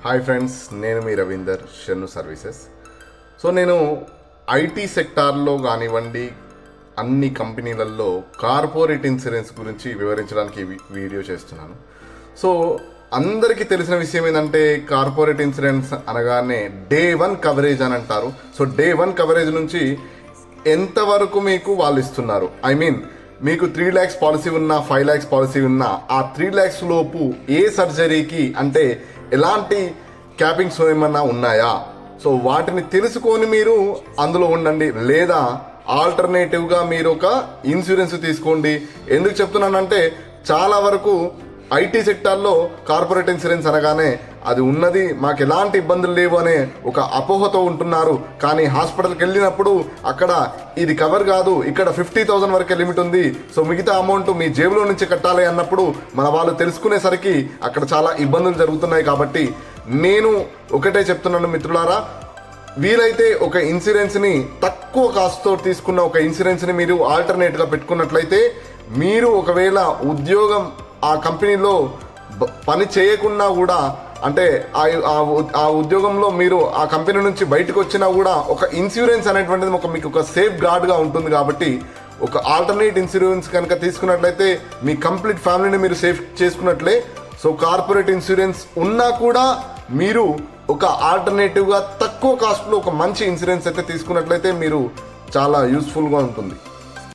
Hi friends, నేను మీ Ravinder, Shannu services. So నేను IT సెక్టార్లో కానివ్వండి, అన్ని కంపెనీలలో కార్పొరేట్ ఇన్సూరెన్స్ గురించి వివరించడానికి వీడియో చేస్తున్నాను. సో అందరికీ తెలిసిన విషయం ఏంటంటే, కార్పొరేట్ ఇన్సూరెన్స్ అనగానే డే 1 కవరేజ్ అని అంటారు. సో డే 1 కవరేజ్ నుంచి ఎంతవరకు మీకు వాళ్ళు ఇస్తున్నారు, మీకు 3 lakhs పాలసీ ఉన్నా 5 lakhs పాలసీ ఉన్నా ఆ 3 lakhs లోపు ఏ సర్జరీకి అంటే ఎలాంటి క్యాపింగ్స్ ఏమన్నా ఉన్నాయా, సో వాటిని తెలుసుకొని మీరు అందులో ఉండండి. లేదా ఆల్టర్నేటివ్గా మీరు ఒక ఇన్సూరెన్స్ తీసుకోండి. ఎందుకు చెప్తున్నానంటే, చాలా వరకు ఐటీ సెక్టార్లో కార్పొరేట్ ఇన్సూరెన్స్ అనగానే అది ఉన్నది, మాకు ఎలాంటి ఇబ్బందులు లేవు అనే ఒక అపోహతో ఉంటున్నారు. కానీ హాస్పిటల్కి వెళ్ళినప్పుడు అక్కడ ఇది కవర్ కాదు, ఇక్కడ 50,000 వరకే లిమిట్ ఉంది, సో మిగతా అమౌంట్ మీ జేబులో నుంచి కట్టాలి అన్నప్పుడు మన వాళ్ళు తెలుసుకునేసరికి అక్కడ చాలా ఇబ్బందులు జరుగుతున్నాయి. కాబట్టి నేను ఒకటే చెప్తున్నాను మిత్రులారా, వీలైతే ఒక ఇన్సూరెన్స్ని తక్కువ కాస్ట్తో తీసుకున్న ఒక ఇన్సూరెన్స్ని మీరు ఆల్టర్నేట్గా పెట్టుకున్నట్లయితే, మీరు ఒకవేళ ఉద్యోగం ఆ కంపెనీలో పని చేయకున్నా కూడా, అంటే ఆ ఉద్యోగంలో మీరు ఆ కంపెనీ నుంచి బయటకు వచ్చినా కూడా ఒక ఇన్సూరెన్స్ అనేటువంటిది మీకు ఒక సేఫ్ గార్డ్గా ఉంటుంది. కాబట్టి ఒక ఆల్టర్నేట్ ఇన్సూరెన్స్ కనుక తీసుకున్నట్లయితే మీ కంప్లీట్ ఫ్యామిలీని మీరు సేఫ్ చేసుకున్నట్లే. సో కార్పొరేట్ ఇన్సూరెన్స్ ఉన్నా కూడా మీరు ఒక ఆల్టర్నేటివ్గా తక్కువ కాస్ట్లో ఒక మంచి ఇన్సూరెన్స్ అయితే తీసుకున్నట్లయితే మీరు చాలా యూస్ఫుల్గా ఉంటుంది.